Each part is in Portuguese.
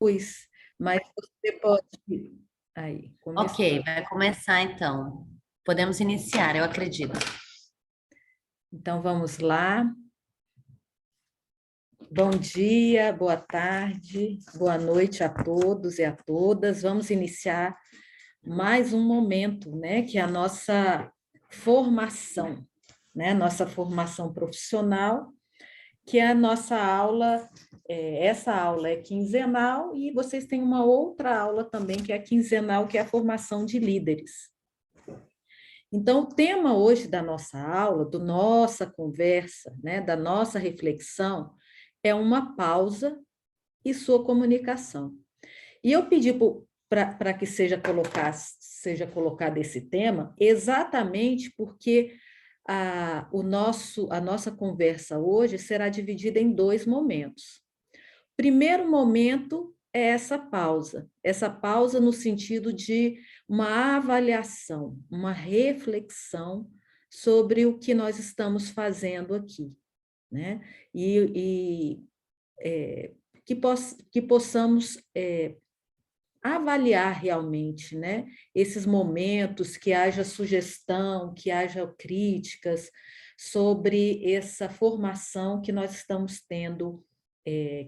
pus, mas você pode... Aí, Ok, começou. vai começar então. Podemos iniciar, eu acredito. Então, vamos lá. Bom dia, boa tarde, boa noite a todos e a todas. Vamos iniciar mais um momento, né, que é a nossa formação, né, nossa formação profissional, que é a nossa aula, essa aula é quinzenal e vocês têm uma outra aula também que é quinzenal, que é a formação de líderes. Então, o tema hoje da nossa aula, da nossa conversa, né, da nossa reflexão, é uma pausa e sua comunicação. E eu pedi para que seja colocado esse tema exatamente porque a nossa conversa hoje será dividida em dois momentos. Primeiro momento é essa pausa no sentido de uma avaliação, uma reflexão sobre o que nós estamos fazendo aqui, né? Que possamos avaliar realmente, né? Esses momentos, que haja sugestão, que haja críticas sobre essa formação que nós estamos tendo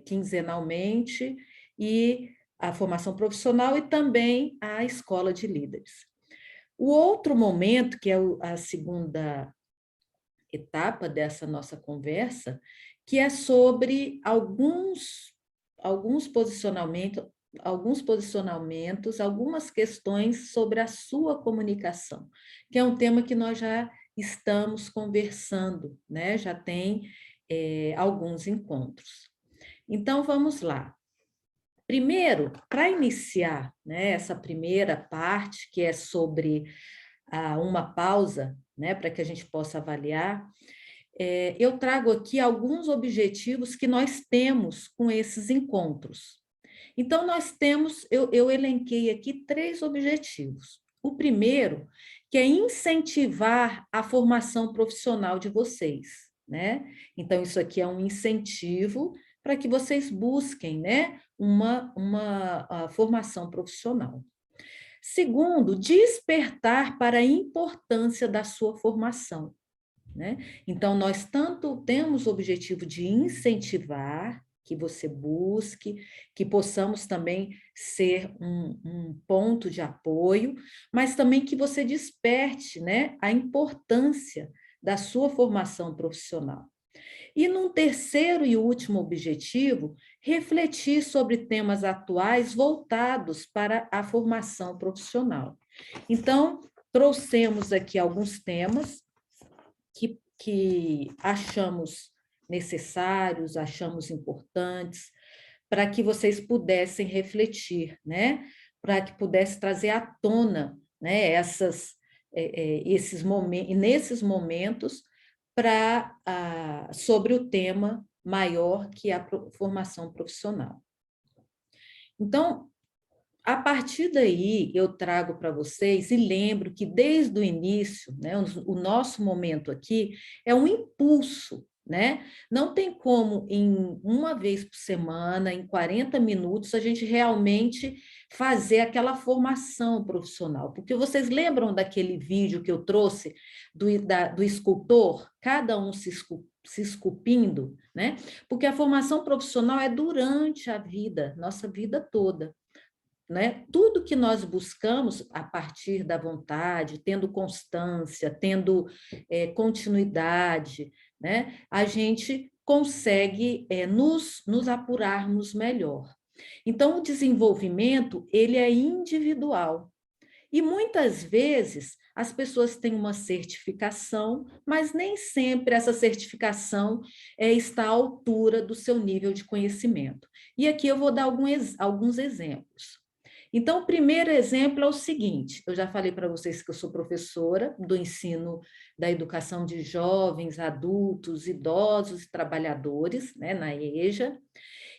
quinzenalmente e a formação profissional e também a escola de líderes. O outro momento, que é a segunda etapa dessa nossa conversa, que é sobre alguns posicionamentos, algumas questões sobre a sua comunicação, que é um tema que nós já estamos conversando, né? Já tem alguns encontros. Então, vamos lá. Primeiro, para iniciar, né, essa primeira parte, que é sobre uma pausa, né, para que a gente possa avaliar, eu trago aqui alguns objetivos que nós temos com esses encontros. Então, eu elenquei aqui 3 objetivos. O primeiro, que é incentivar a formação profissional de vocês, né? Então, isso aqui é um incentivo para que vocês busquem, né, uma formação profissional. Segundo, despertar para a importância da sua formação, né? Então, nós tanto temos o objetivo de incentivar que você busque, que possamos também ser um ponto de apoio, mas também que você desperte, né, a importância da sua formação profissional. E num terceiro e último objetivo, refletir sobre temas atuais voltados para a formação profissional. Então, trouxemos aqui alguns temas que achamos necessários, achamos importantes, para que vocês pudessem refletir, né? Para que pudesse trazer à tona, né? Esses momentos, nesses momentos, sobre o tema maior que é a formação profissional. Então, a partir daí, eu trago para vocês e lembro que desde o início, né, o nosso momento aqui é um impulso, né? Não tem como, em uma vez por semana, em 40 minutos, a gente realmente fazer aquela formação profissional. Porque vocês lembram daquele vídeo que eu trouxe do escultor, cada um se esculpindo, né? Porque a formação profissional é durante a vida, nossa vida toda. Né? Tudo que nós buscamos a partir da vontade, tendo constância, tendo continuidade, né? A gente consegue nos apurarmos melhor. Então, o desenvolvimento ele é individual. E muitas vezes as pessoas têm uma certificação, mas nem sempre essa certificação está à altura do seu nível de conhecimento. E aqui eu vou dar alguns exemplos. Então, o primeiro exemplo é o seguinte: eu já falei para vocês que eu sou professora do ensino da educação de jovens, adultos, idosos e trabalhadores, né, na EJA,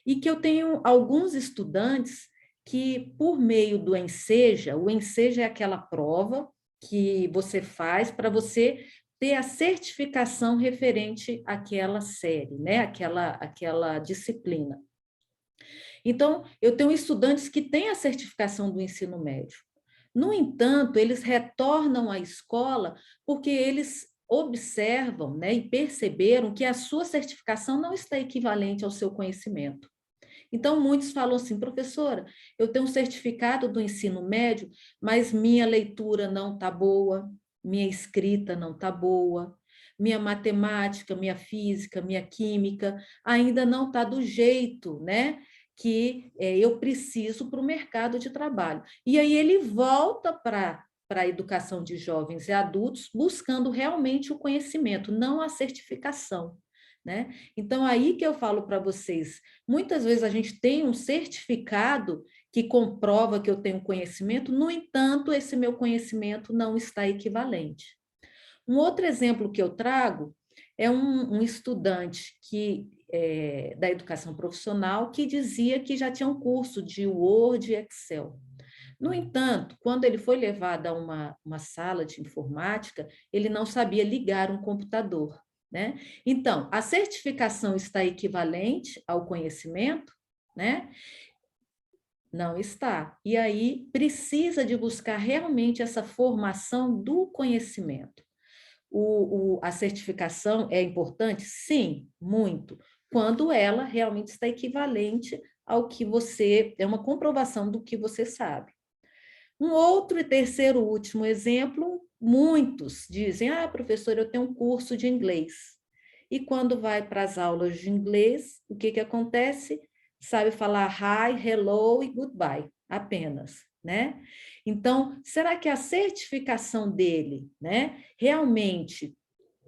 e que eu tenho alguns estudantes que, por meio do Enseja, o Enseja é aquela prova que você faz para você ter a certificação referente àquela série, né, aquela disciplina. Então, eu tenho estudantes que têm a certificação do ensino médio. No entanto, eles retornam à escola porque eles observam, né, e perceberam que a sua certificação não está equivalente ao seu conhecimento. Então, muitos falam assim, professora, eu tenho um certificado do ensino médio, mas minha leitura não está boa, minha escrita não está boa, minha matemática, minha física, minha química ainda não está do jeito, né, que eu preciso para o mercado de trabalho. E aí ele volta para a educação de jovens e adultos, buscando realmente o conhecimento, não a certificação, né? Então, aí que eu falo para vocês, muitas vezes a gente tem um certificado que comprova que eu tenho conhecimento, no entanto, esse meu conhecimento não está equivalente. Um outro exemplo que eu trago é um estudante da educação profissional que dizia que já tinha um curso de Word e Excel. No entanto, quando ele foi levado a uma sala de informática, ele não sabia ligar um computador, né? Então, a certificação está equivalente ao conhecimento, né? Não está. E aí precisa de buscar realmente essa formação do conhecimento. A certificação é importante? Sim, muito. Quando ela realmente está equivalente ao que você, é uma comprovação do que você sabe. Um outro e terceiro último exemplo, muitos dizem, professor, eu tenho um curso de inglês. E quando vai para as aulas de inglês, o que acontece? Sabe falar hi, hello e goodbye, apenas, né? Então, será que a certificação dele, né, realmente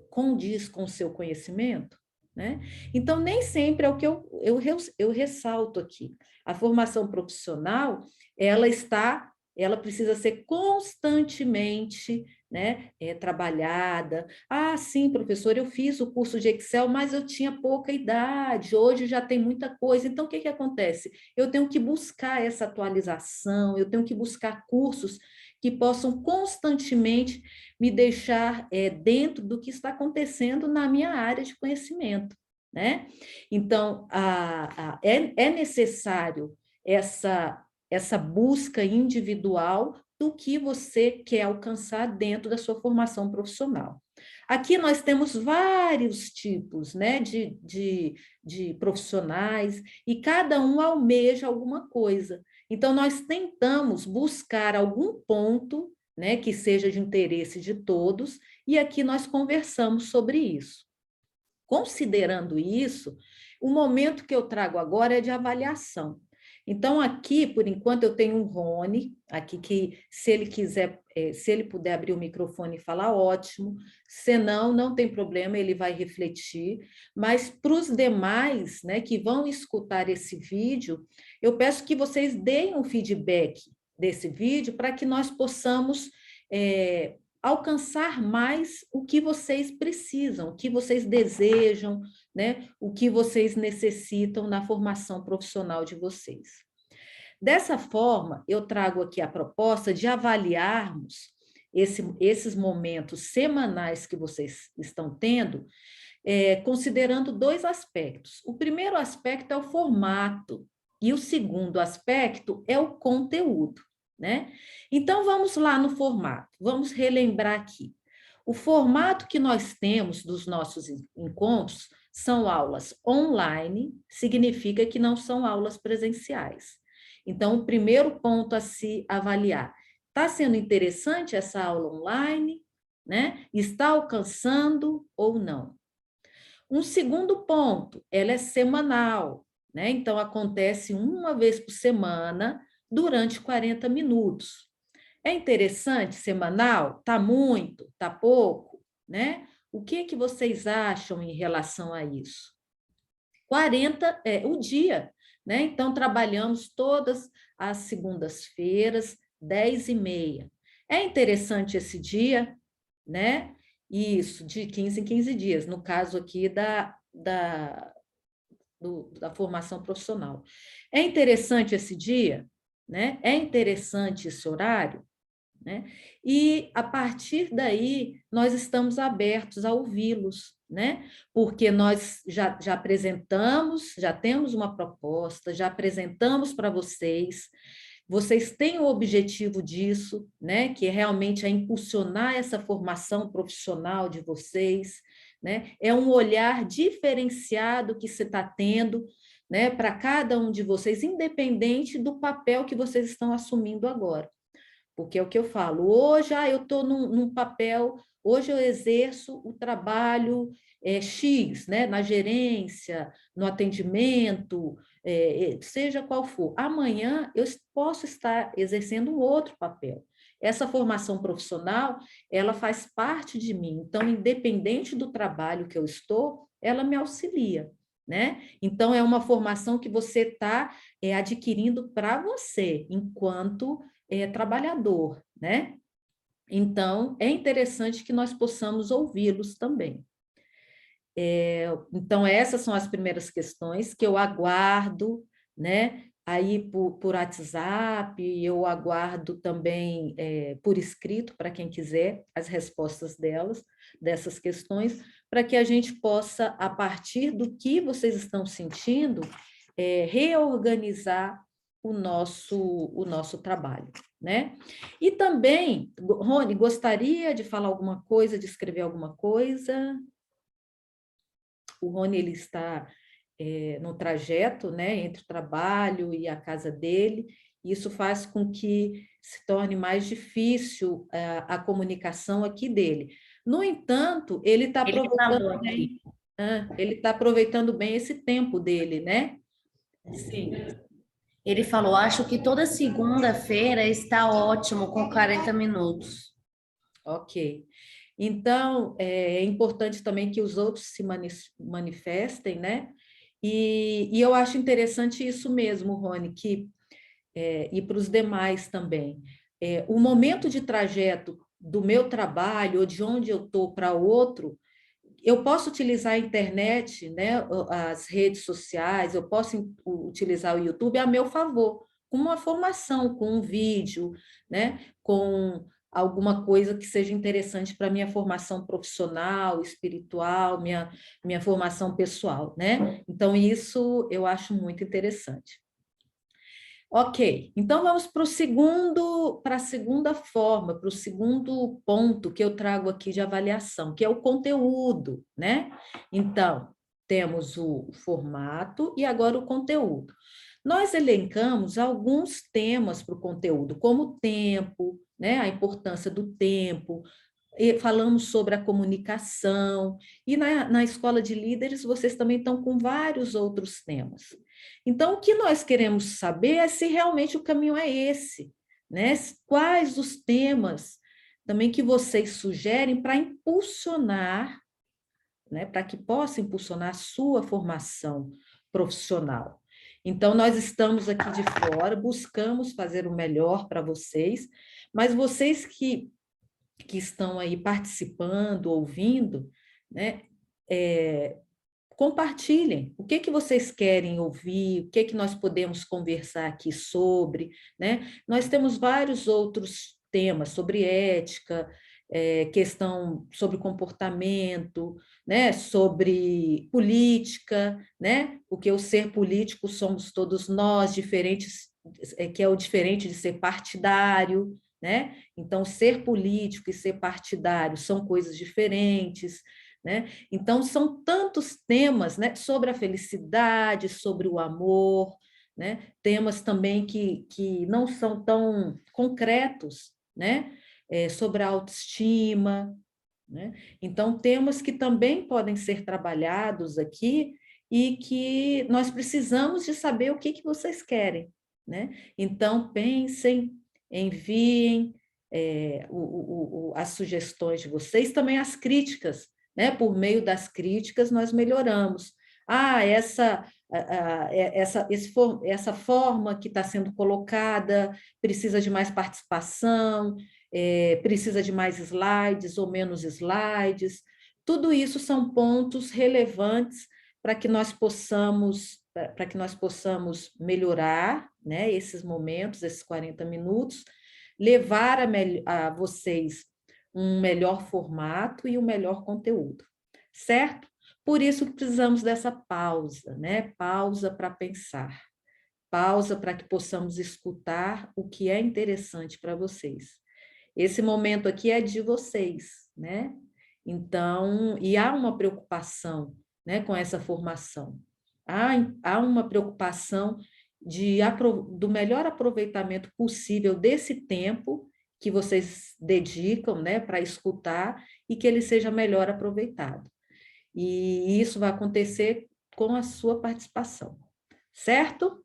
condiz com o seu conhecimento? Né? Então, nem sempre é o que eu ressalto aqui. A formação profissional, ela precisa ser constantemente, né, trabalhada. Sim, professor, eu fiz o curso de Excel, mas eu tinha pouca idade, hoje já tem muita coisa. Então, o que acontece? Eu tenho que buscar essa atualização, eu tenho que buscar cursos que possam constantemente me deixar dentro do que está acontecendo na minha área de conhecimento, né? Então, é necessário essa busca individual do que você quer alcançar dentro da sua formação profissional. Aqui nós temos vários tipos, né, de profissionais e cada um almeja alguma coisa. Então, nós tentamos buscar algum ponto, né, que seja de interesse de todos, e aqui nós conversamos sobre isso. Considerando isso, o momento que eu trago agora é de avaliação. Então, aqui, por enquanto, eu tenho um Rony, aqui que, se ele quiser, se ele puder abrir o microfone e falar, ótimo. Se não, não tem problema, ele vai refletir. Mas para os demais, né, que vão escutar esse vídeo, eu peço que vocês deem um feedback desse vídeo para que nós possamos alcançar mais o que vocês precisam, o que vocês desejam, né? O que vocês necessitam na formação profissional de vocês. Dessa forma, eu trago aqui a proposta de avaliarmos esses momentos semanais que vocês estão tendo, considerando dois aspectos. O primeiro aspecto é o formato, e o segundo aspecto é o conteúdo, né? Então, vamos lá no formato, vamos relembrar aqui. O formato que nós temos dos nossos encontros são aulas online, significa que não são aulas presenciais. Então, o primeiro ponto a se avaliar, está sendo interessante essa aula online, né? Está alcançando ou não? Um segundo ponto, ela é semanal, né? Então, acontece uma vez por semana, durante 40 minutos. É interessante semanal? Tá muito? Tá pouco? Né? O que vocês acham em relação a isso? 40 é o dia, né? Então, trabalhamos todas as segundas-feiras, 10h30. É interessante esse dia, né? Isso, de 15 em 15 dias, no caso aqui da formação profissional. É interessante esse dia, né? É interessante esse horário, né? E, a partir daí, nós estamos abertos a ouvi-los, né? Porque nós já apresentamos, já temos uma proposta, já apresentamos para vocês. Vocês têm o objetivo disso, né? Que é realmente impulsionar essa formação profissional de vocês, né? É um olhar diferenciado que você está tendo, né? Para cada um de vocês, independente do papel que vocês estão assumindo agora. Porque é o que eu falo, hoje eu estou num papel, hoje eu exerço o trabalho X, né, na gerência, no atendimento, seja qual for. Amanhã eu posso estar exercendo um outro papel. Essa formação profissional, ela faz parte de mim. Então, independente do trabalho que eu estou, ela me auxilia, né? Então, é uma formação que você está adquirindo para você, enquanto trabalhador, né? Então, é interessante que nós possamos ouvi-los também. Então, essas são as primeiras questões que eu aguardo, né? Aí por WhatsApp, eu aguardo também por escrito, para quem quiser, as respostas dessas questões, para que a gente possa, a partir do que vocês estão sentindo, reorganizar o nosso trabalho, né? E também, Rony, gostaria de falar alguma coisa, de escrever alguma coisa? O Rony, ele está no trajeto, né, entre o trabalho e a casa dele, e isso faz com que se torne mais difícil a comunicação aqui dele. No entanto, ele está Ele falou aproveitando aqui. bem, ele está aproveitando bem esse tempo dele, né? Sim. Ele falou, acho que toda segunda-feira está ótimo com 40 minutos. Ok. Então, é importante também que os outros se manifestem, né? E eu acho interessante isso mesmo, Rony, e para os demais também. O momento de trajeto do meu trabalho, ou de onde eu estou para outro, eu posso utilizar a internet, né, as redes sociais, eu posso utilizar o YouTube a meu favor, com uma formação, com um vídeo, né, com alguma coisa que seja interessante para a minha formação profissional, espiritual, minha formação pessoal, né? Então, isso eu acho muito interessante. Ok, então vamos para a segunda forma, para o segundo ponto que eu trago aqui de avaliação, que é o conteúdo, né? Então, temos o formato e agora o conteúdo. Nós elencamos alguns temas para o conteúdo, como o tempo, né? A importância do tempo, e falamos sobre a comunicação, e na escola de líderes vocês também estão com vários outros temas. Então, o que nós queremos saber é se realmente o caminho é esse, né? Quais os temas também que vocês sugerem para impulsionar, né? Para que possa impulsionar a sua formação profissional. Então, nós estamos aqui de fora, buscamos fazer o melhor para vocês, mas vocês que estão aí participando, ouvindo, né? Compartilhem o que vocês querem ouvir, o que nós podemos conversar aqui sobre, né? Nós temos vários outros temas sobre ética, questão sobre comportamento, né? Sobre política, né? Porque o ser político somos todos nós, diferentes, que é o diferente de ser partidário, né? Então, ser político e ser partidário são coisas diferentes, né? Então, são tantos temas, né, sobre a felicidade, sobre o amor, né? Temas também que não são tão concretos, né? Sobre a autoestima, né? Então, temas que também podem ser trabalhados aqui e que nós precisamos de saber o que vocês querem, né? Então, pensem, enviem as sugestões de vocês, também as críticas, né? Por meio das críticas, nós melhoramos. Essa forma que está sendo colocada precisa de mais participação, precisa de mais slides ou menos slides. Tudo isso são pontos relevantes para que nós possamos melhorar, né, esses momentos, esses 40 minutos, levar a vocês um melhor formato e um melhor conteúdo. certo? Por isso que precisamos dessa pausa, né? Pausa para pensar, pausa para que possamos escutar o que é interessante para vocês. Esse momento aqui é de vocês, né? Então, e há uma preocupação, né, com essa formação. Há uma preocupação do melhor aproveitamento possível desse tempo que vocês dedicam, né, para escutar e que ele seja melhor aproveitado. E isso vai acontecer com a sua participação, certo?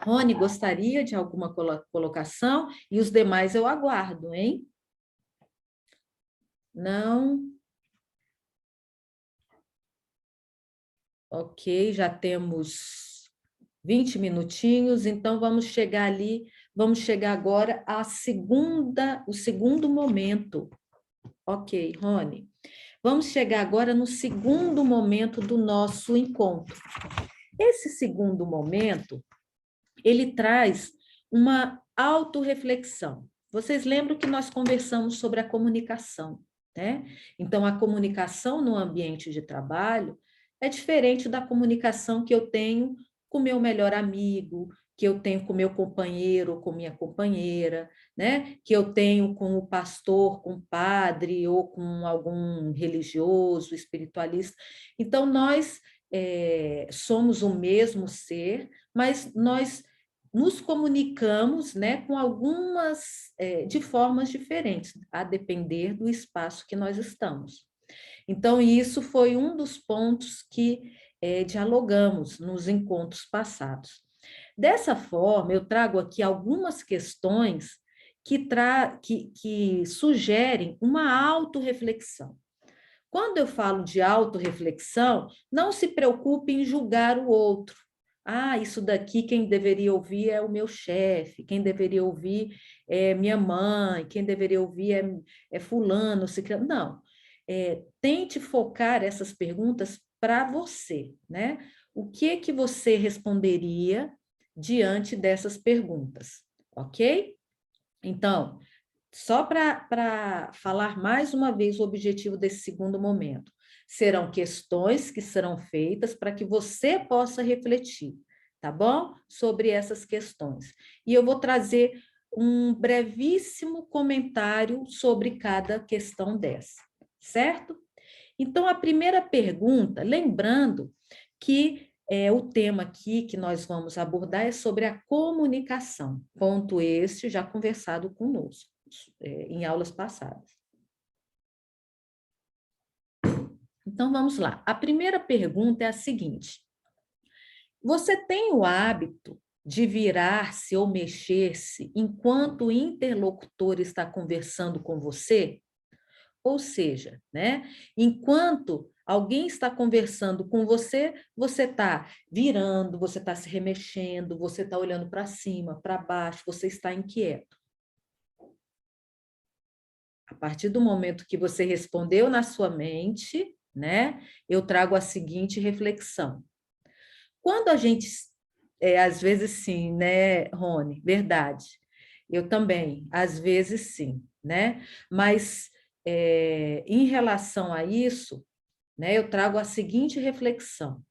Rony, gostaria de alguma colocação? E os demais eu aguardo, hein? Não? Ok, já temos 20 minutinhos, então vamos chegar agora o segundo momento. Ok, Rony. Vamos chegar agora no segundo momento do nosso encontro. Esse segundo momento, ele traz uma autorreflexão. Vocês lembram que nós conversamos sobre a comunicação, né? Então, a comunicação no ambiente de trabalho é diferente da comunicação que eu tenho com meu melhor amigo, que eu tenho com meu companheiro ou com minha companheira, né? Que eu tenho com o pastor, com o padre ou com algum religioso, espiritualista. Então, nós somos o mesmo ser, mas nós nos comunicamos, né, com algumas, de formas diferentes, a depender do espaço que nós estamos. Então, isso foi um dos pontos que dialogamos nos encontros passados. Dessa forma, eu trago aqui algumas questões que sugerem uma autorreflexão. Quando eu falo de autorreflexão, não se preocupe em julgar o outro. Ah, isso daqui quem deveria ouvir é o meu chefe, quem deveria ouvir é minha mãe, quem deveria ouvir é fulano, ciclano. Não. Tente focar essas perguntas para você, né? O que você responderia diante dessas perguntas, ok? Então, só para falar mais uma vez o objetivo desse segundo momento. Serão questões que serão feitas para que você possa refletir, tá bom? Sobre essas questões. E eu vou trazer um brevíssimo comentário sobre cada questão dessa, certo? Então, a primeira pergunta, lembrando que o tema aqui que nós vamos abordar é sobre a comunicação, ponto este já conversado conosco em aulas passadas. Então, vamos lá. A primeira pergunta é a seguinte: você tem o hábito de virar-se ou mexer-se enquanto o interlocutor está conversando com você? Ou seja, né, enquanto alguém está conversando com você, você está virando, você está se remexendo, você está olhando para cima, para baixo, você está inquieto. A partir do momento que você respondeu na sua mente, né, eu trago a seguinte reflexão. Quando a gente, às vezes sim, né, Rony? Verdade. Eu também, às vezes sim, né? Mas em relação a isso, né, eu trago a seguinte reflexão.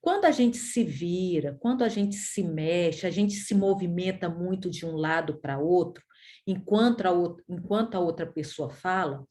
Quando a gente se vira, quando a gente se mexe, a gente se movimenta muito de um lado para outro, enquanto a outra pessoa fala,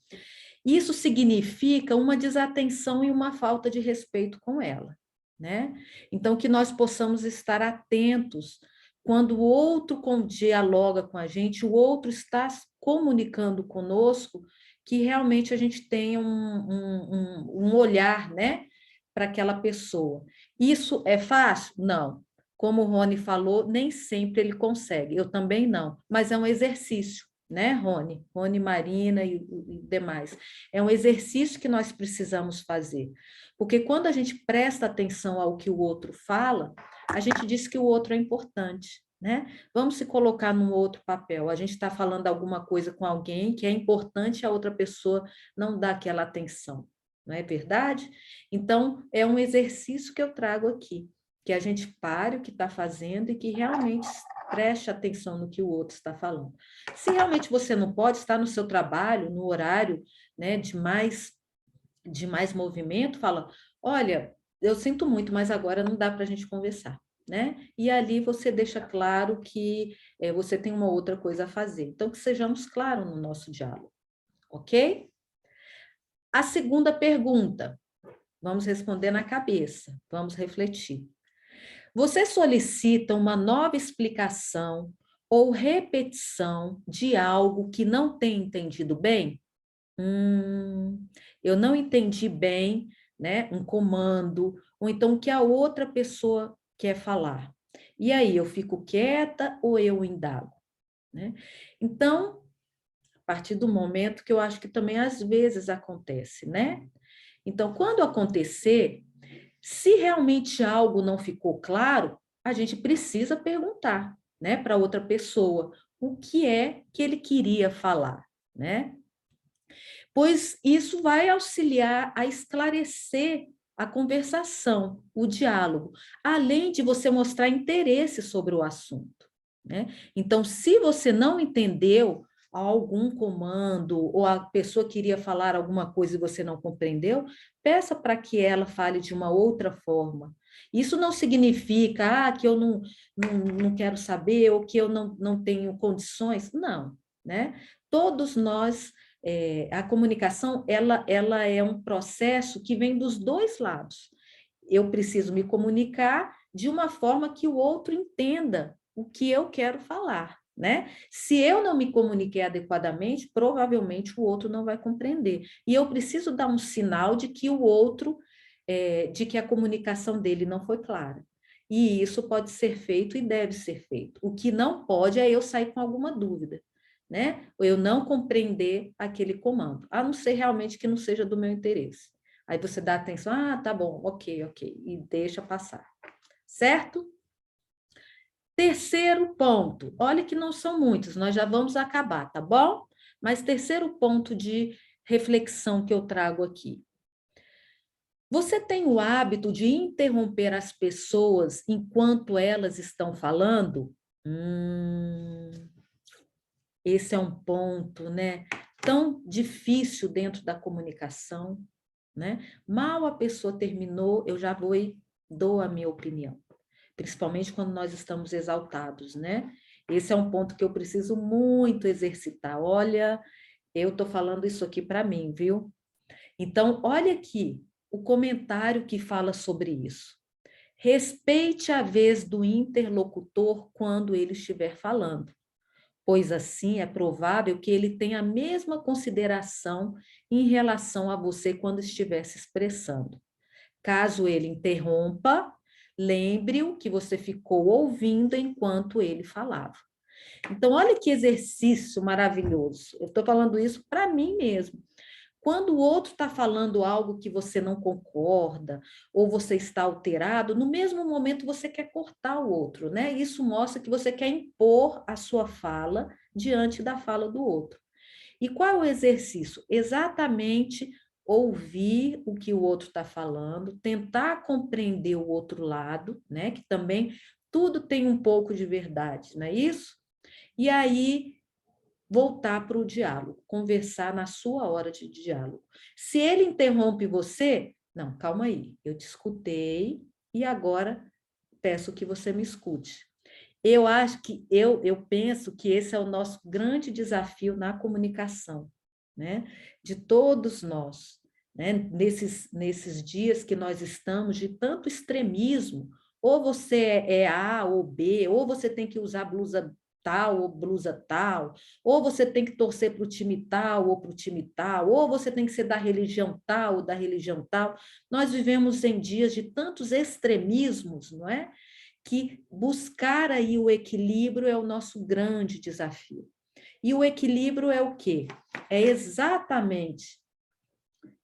isso significa uma desatenção e uma falta de respeito com ela, né? Então, que nós possamos estar atentos quando o outro dialoga com a gente, o outro está comunicando conosco, que realmente a gente tenha um olhar, né, para aquela pessoa. Isso é fácil? Não. Como o Rony falou, nem sempre ele consegue. Eu também não, mas é um exercício, né, Rony? Rony, Marina e demais. É um exercício que nós precisamos fazer. Porque quando a gente presta atenção ao que o outro fala, a gente diz que o outro é importante, né? Vamos se colocar num outro papel. A gente está falando alguma coisa com alguém que é importante, a outra pessoa não dá aquela atenção, não é verdade? Então, é um exercício que eu trago aqui, que a gente pare o que está fazendo e que realmente preste atenção no que o outro está falando. Se realmente você não pode estar no seu trabalho, no horário, né, de mais de mais movimento, fala, olha, eu sinto muito, mas agora não dá para a gente conversar, né? E ali você deixa claro que você tem uma outra coisa a fazer. Então, que sejamos claros no nosso diálogo, ok? A segunda pergunta, vamos responder na cabeça, vamos refletir. Você solicita uma nova explicação ou repetição de algo que não tem entendido bem? Eu não entendi bem, né, um comando, ou então o que a outra pessoa quer falar. E aí, eu fico quieta ou eu indago, né? Então, a partir do momento que eu acho que também às vezes acontece, né? Então, quando acontecer, se realmente algo não ficou claro, a gente precisa perguntar, né, para outra pessoa o que é que ele queria falar, né? Pois isso vai auxiliar a esclarecer a conversação, o diálogo, além de você mostrar interesse sobre o assunto, né? Então, se você não entendeu algum comando ou a pessoa queria falar alguma coisa e você não compreendeu, peça para que ela fale de uma outra forma. Isso não significa que eu não quero saber ou que eu não tenho condições. Não, né? Todos nós a comunicação ela é um processo que vem dos dois lados. Eu preciso me comunicar de uma forma que o outro entenda o que eu quero falar, né? Se eu não me comuniquei adequadamente, provavelmente o outro não vai compreender. E eu preciso dar um sinal de que o outro, de que a comunicação dele não foi clara. E isso pode ser feito e deve ser feito. O que não pode é eu sair com alguma dúvida, né? Ou eu não compreender aquele comando, a não ser realmente que não seja do meu interesse. Aí você dá atenção, tá bom, ok, e deixa passar, certo? Terceiro ponto, olha que não são muitos, nós já vamos acabar, tá bom? Mas terceiro ponto de reflexão que eu trago aqui. Você tem o hábito de interromper as pessoas enquanto elas estão falando? Esse é um ponto, né, tão difícil dentro da comunicação, né? Mal a pessoa terminou, eu já vou e dou a minha opinião, principalmente quando nós estamos exaltados, né? Esse é um ponto que eu preciso muito exercitar. Olha, eu estou falando isso aqui para mim, viu? Então, olha aqui o comentário que fala sobre isso. Respeite a vez do interlocutor quando ele estiver falando, pois assim é provável que ele tenha a mesma consideração em relação a você quando estiver se expressando. Caso ele interrompa, lembre-o que você ficou ouvindo enquanto ele falava. Então, olha que exercício maravilhoso. Eu estou falando isso para mim mesmo. Quando o outro está falando algo que você não concorda, ou você está alterado, no mesmo momento você quer cortar o outro, né? Isso mostra que você quer impor a sua fala diante da fala do outro. E qual é o exercício? Exatamente ouvir o que o outro está falando, tentar compreender o outro lado, né? Que também tudo tem um pouco de verdade, não é isso? E aí voltar para o diálogo, conversar na sua hora de diálogo. Se ele interrompe você, não, calma aí, eu te escutei e agora peço que você me escute. Eu acho que eu penso que esse é o nosso grande desafio na comunicação, né? De todos nós, né? Nesses dias que nós estamos de tanto extremismo, ou você é A ou B, ou você tem que usar blusa tal ou blusa tal, ou você tem que torcer para o time tal ou para o time tal, ou você tem que ser da religião tal ou da religião tal. Nós vivemos em dias de tantos extremismos, não é? Que buscar aí o equilíbrio é o nosso grande desafio. E o equilíbrio é o quê? É exatamente,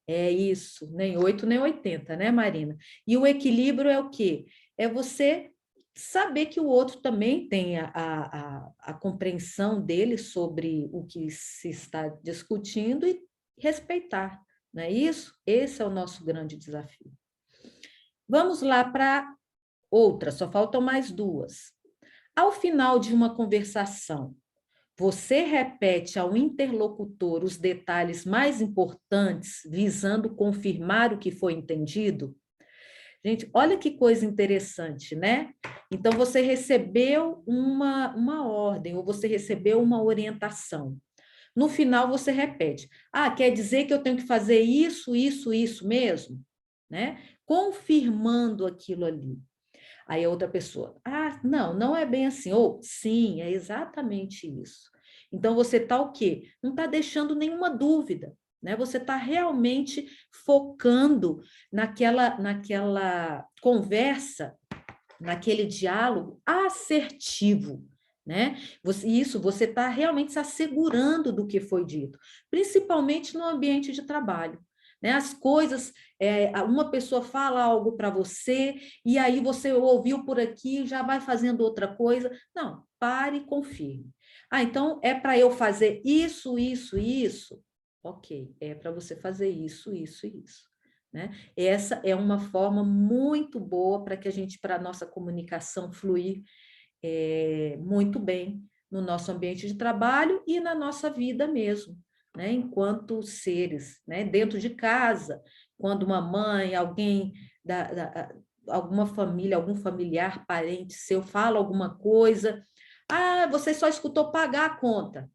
é isso, nem 8 nem 80, né, Marina? E o equilíbrio é o quê? É você saber que o outro também tem a compreensão dele sobre o que se está discutindo e respeitar, não é isso? Esse é o nosso grande desafio. Vamos lá para outra, só faltam mais duas. Ao final de uma conversação, Você repete ao interlocutor os detalhes mais importantes, visando confirmar o que foi entendido? Gente, olha que coisa interessante, né? Então, você recebeu uma ordem, ou você recebeu uma orientação. No final, você repete. Ah, quer dizer que eu tenho que fazer isso mesmo? Né? Confirmando aquilo ali. Aí a outra pessoa, ah, não é bem assim. Ou, sim, é exatamente isso. Então, você está o quê? Não está deixando nenhuma dúvida, né? Você está realmente focando naquela conversa, naquele diálogo assertivo, né? Você está realmente se assegurando do que foi dito, principalmente no ambiente de trabalho. Né? As coisas, uma pessoa fala algo para você, e aí você ouviu por aqui, já vai fazendo outra coisa. Não, pare e confirme. Ah, então é para eu fazer isso? Ok, é para você fazer isso. Né? Essa é uma forma muito boa para a nossa comunicação fluir muito bem no nosso ambiente de trabalho e na nossa vida mesmo, né? Enquanto seres, né? Dentro de casa, quando uma mãe, alguém alguma família, algum familiar, parente seu fala alguma coisa, ah, você só escutou pagar a conta,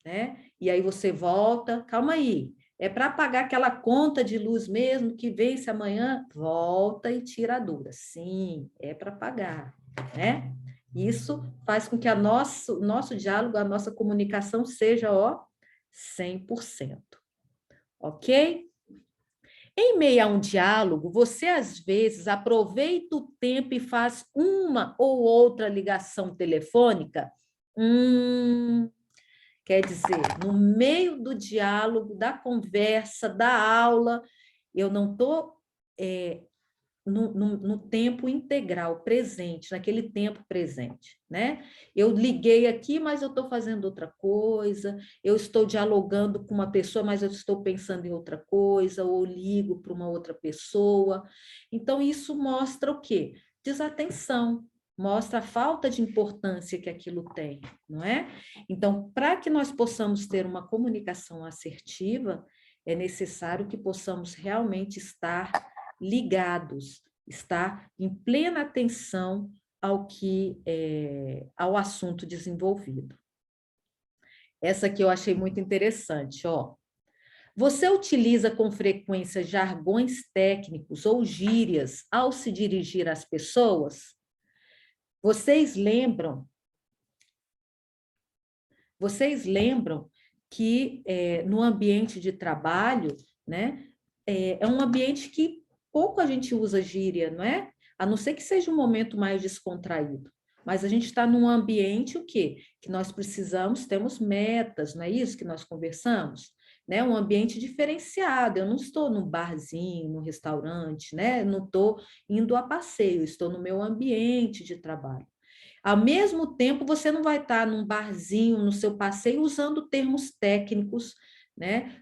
né? E aí você volta, calma aí, é para pagar aquela conta de luz mesmo que vence amanhã? Volta e tira a dúvida. Sim, é para pagar, né? Isso faz com que nosso diálogo, a nossa comunicação seja, ó, 100%. Ok? Em meio a um diálogo, você às vezes aproveita o tempo e faz uma ou outra ligação telefônica? Quer dizer, no meio do diálogo, da conversa, da aula, eu não estou no tempo integral, presente, naquele tempo presente, né? Eu liguei aqui, mas eu estou fazendo outra coisa, eu estou dialogando com uma pessoa, mas eu estou pensando em outra coisa, ou ligo para uma outra pessoa. Então, isso mostra o quê? Desatenção, mostra a falta de importância que aquilo tem, não é? Então, para que nós possamos ter uma comunicação assertiva, é necessário que possamos realmente estar ligados, estar em plena atenção ao assunto desenvolvido. Essa aqui eu achei muito interessante, ó. Você utiliza com frequência jargões técnicos ou gírias ao se dirigir às pessoas? Vocês lembram? Vocês lembram que no ambiente de trabalho, né, é um ambiente que pouco a gente usa gíria, não é? A não ser que seja um momento mais descontraído. Mas a gente está num ambiente o quê? Que nós precisamos, temos metas, não é isso que nós conversamos? Né? Um ambiente diferenciado. Eu não estou num barzinho, num restaurante, né? Não estou indo a passeio, estou no meu ambiente de trabalho. Ao mesmo tempo, você não vai estar num barzinho, no seu passeio, usando termos técnicos, né,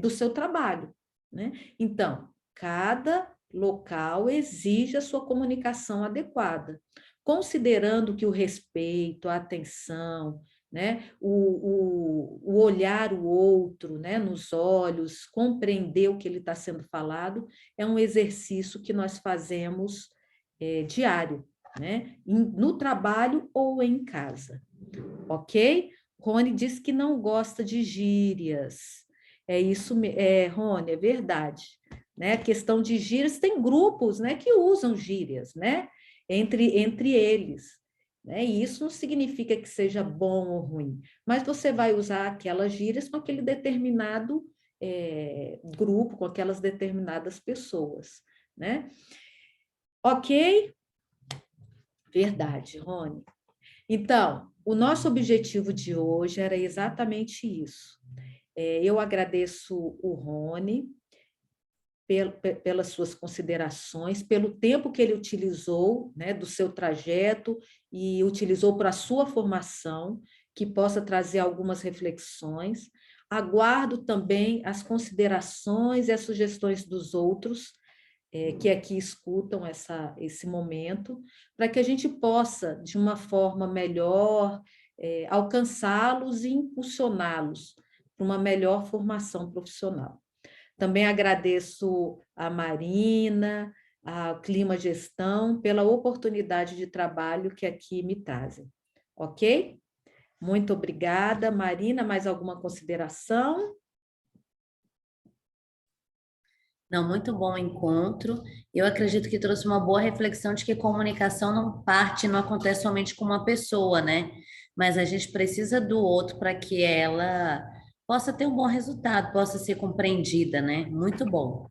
do seu trabalho, né? Então, cada local exige a sua comunicação adequada, considerando que o respeito, a atenção, né, o olhar o outro, né, nos olhos, compreender o que ele está sendo falado, é um exercício que nós fazemos diário, né? No trabalho ou em casa, ok? Rony disse que não gosta de gírias. É isso, Rony, é verdade. Né? A questão de gírias, tem grupos, né, que usam gírias, né? Entre eles. Né? E isso não significa que seja bom ou ruim, mas você vai usar aquelas gírias com aquele determinado grupo, com aquelas determinadas pessoas. Né? Ok? Verdade, Rony. Então, o nosso objetivo de hoje era exatamente isso. Eu agradeço o Rony pelas suas considerações, pelo tempo que ele utilizou, né, do seu trajeto e utilizou para a sua formação, que possa trazer algumas reflexões. Aguardo também as considerações e as sugestões dos outros que aqui escutam esse momento, para que a gente possa, de uma forma melhor, alcançá-los e impulsioná-los para uma melhor formação profissional. Também agradeço a Marina, ao Clima Gestão, pela oportunidade de trabalho que aqui me trazem. Ok? Muito obrigada. Marina, mais alguma consideração? Não, muito bom o encontro. Eu acredito que trouxe uma boa reflexão de que comunicação não parte, não acontece somente com uma pessoa, né? Mas a gente precisa do outro para que ela possa ter um bom resultado, possa ser compreendida, né? Muito bom.